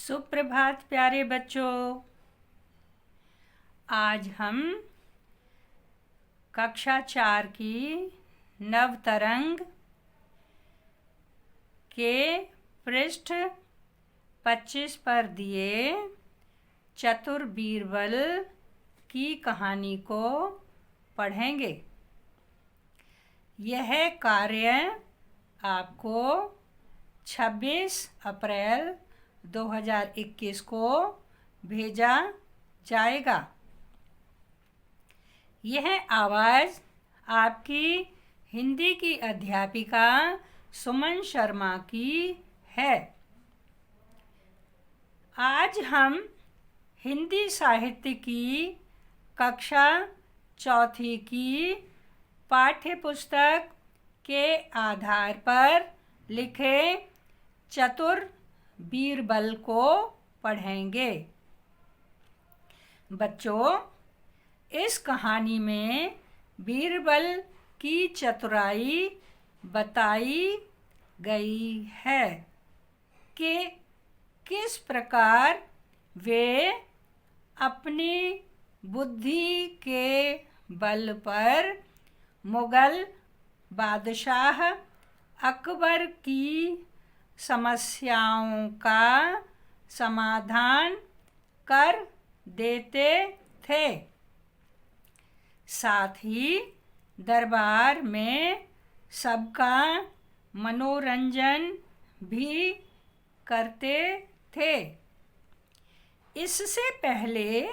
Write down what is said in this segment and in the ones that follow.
सुप्रभात प्यारे बच्चों। आज हम कक्षा 4 की नवतरंग के पृष्ठ 25 पर दिए चतुर बीरबल की कहानी को पढ़ेंगे। यह कार्य आपको 26 अप्रैल 2021 को भेजा जाएगा। यह आवाज़ आपकी हिंदी की अध्यापिका सुमन शर्मा की है। आज हम हिंदी साहित्य की कक्षा 4 की पाठ्य पुस्तक के आधार पर लिखे चतुर बीरबल को पढ़ेंगे। बच्चों, इस कहानी में बीरबल की चतुराई बताई गई है कि किस प्रकार वे अपनी बुद्धि के बल पर मुगल बादशाह अकबर की समस्याओं का समाधान कर देते थे। साथ ही दरबार में सबका मनोरंजन भी करते थे। इससे पहले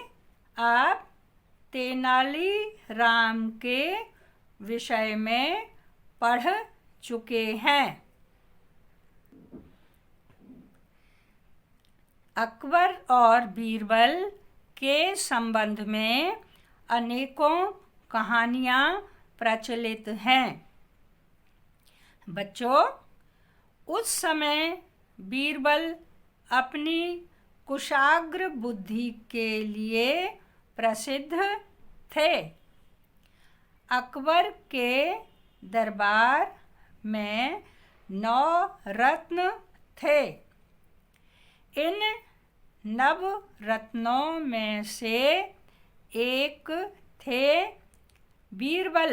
आप तेनाली राम के विषय में पढ़ चुके हैं। अकबर और बीरबल के संबंध में अनेकों कहानियाँ प्रचलित हैं। बच्चों, उस समय बीरबल अपनी कुशाग्र बुद्धि के लिए प्रसिद्ध थे। अकबर के दरबार में 9 रत्न थे। इन नव रत्नों में से एक थे बीरबल।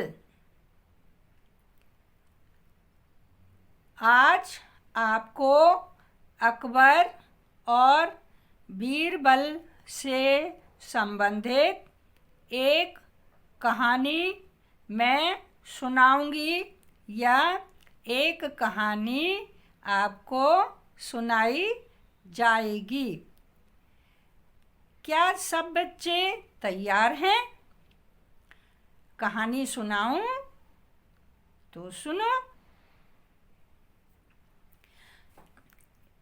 आज आपको अकबर और बीरबल से संबंधित एक कहानी मैं सुनाऊंगी या एक कहानी आपको सुनाई जाएगी। क्या सब बच्चे तैयार हैं? कहानी सुनाऊं तो सुनो।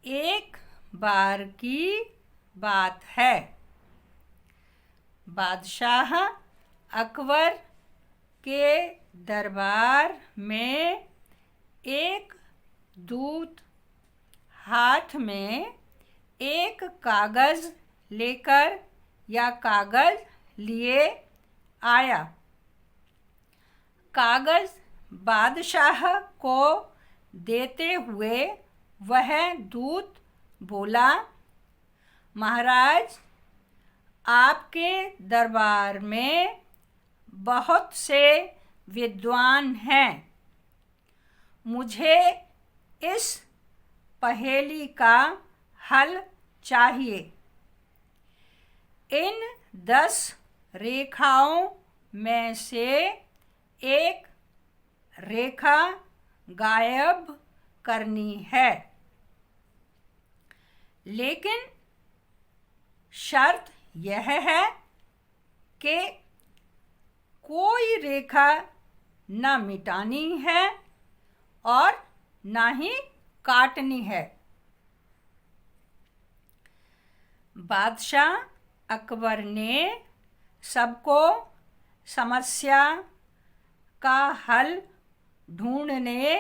एक बार की बात है। बादशाह अकबर के दरबार में एक दूत हाथ में एक कागज़ लेकर या कागज़ लिए आया। कागज़ बादशाह को देते हुए वह दूत बोला, महाराज, आपके दरबार में बहुत से विद्वान हैं। मुझे इस पहेली का हल चाहिए। इन 10 रेखाओं में से एक रेखा गायब करनी है, लेकिन शर्त यह है कि कोई रेखा न मिटानी है और न ही काटनी है। बादशाह अकबर ने सबको समस्या का हल ढूंढने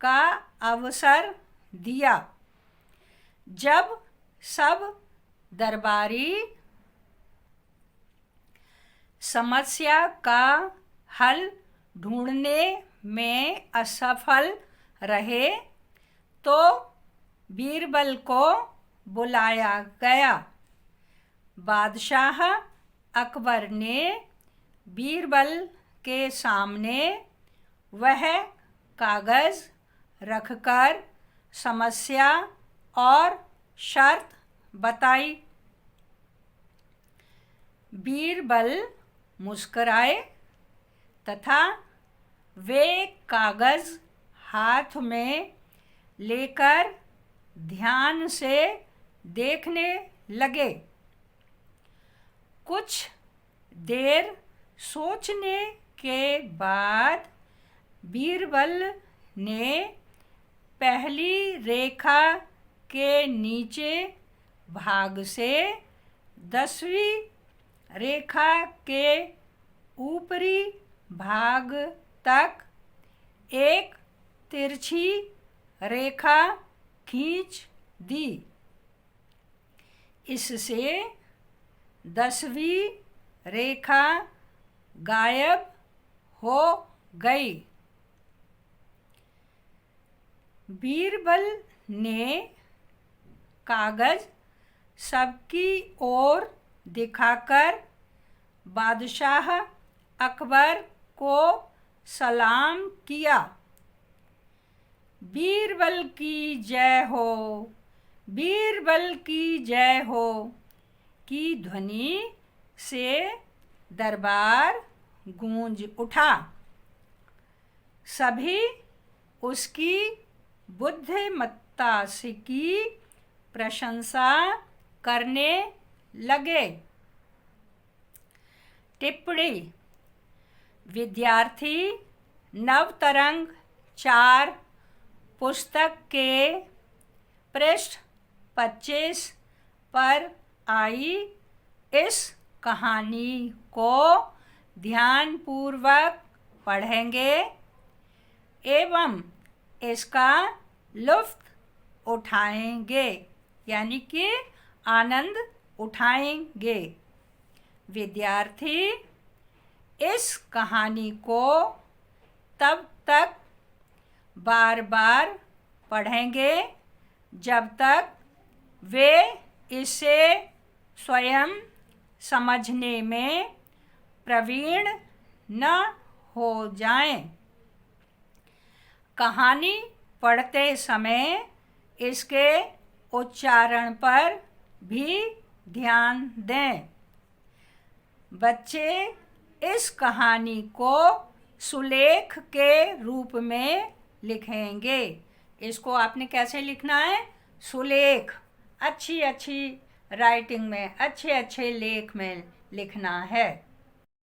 का अवसर दिया। जब सब दरबारी समस्या का हल ढूंढने में असफल रहे तो बीरबल को बुलाया गया। बादशाह अकबर ने बीरबल के सामने वह कागज़ रखकर समस्या और शर्त बताई। बीरबल मुस्कुराए तथा वे कागज़ हाथ में लेकर ध्यान से देखने लगे। कुछ देर सोचने के बाद बीरबल ने पहली रेखा के नीचे भाग से 10वीं रेखा के ऊपरी भाग तक एक तिरछी रेखा खींच दी। इससे 10वीं रेखा गायब हो गई। बीरबल ने कागज़ सबकी ओर दिखाकर बादशाह अकबर को सलाम किया। बीरबल की जय हो, बीरबल की जय हो की ध्वनि से दरबार गूंज उठा। सभी उसकी बुद्धिमत्ता की प्रशंसा करने लगे। टिप्पणी: विद्यार्थी नवतरंग 4 पुस्तक के पृष्ठ 25 पर आई इस कहानी को ध्यानपूर्वक पढ़ेंगे एवं इसका लुत्फ़ उठाएंगे, यानी कि आनंद उठाएंगे। विद्यार्थी इस कहानी को तब तक बार बार पढ़ेंगे जब तक वे इसे स्वयं समझने में प्रवीण न हो जाएं। कहानी पढ़ते समय इसके उच्चारण पर भी ध्यान दें। बच्चे इस कहानी को सुलेख के रूप में लिखेंगे। इसको आपने कैसे लिखना है? सुलेख, अच्छी अच्छी राइटिंग में, अच्छे अच्छे लेख में लिखना है।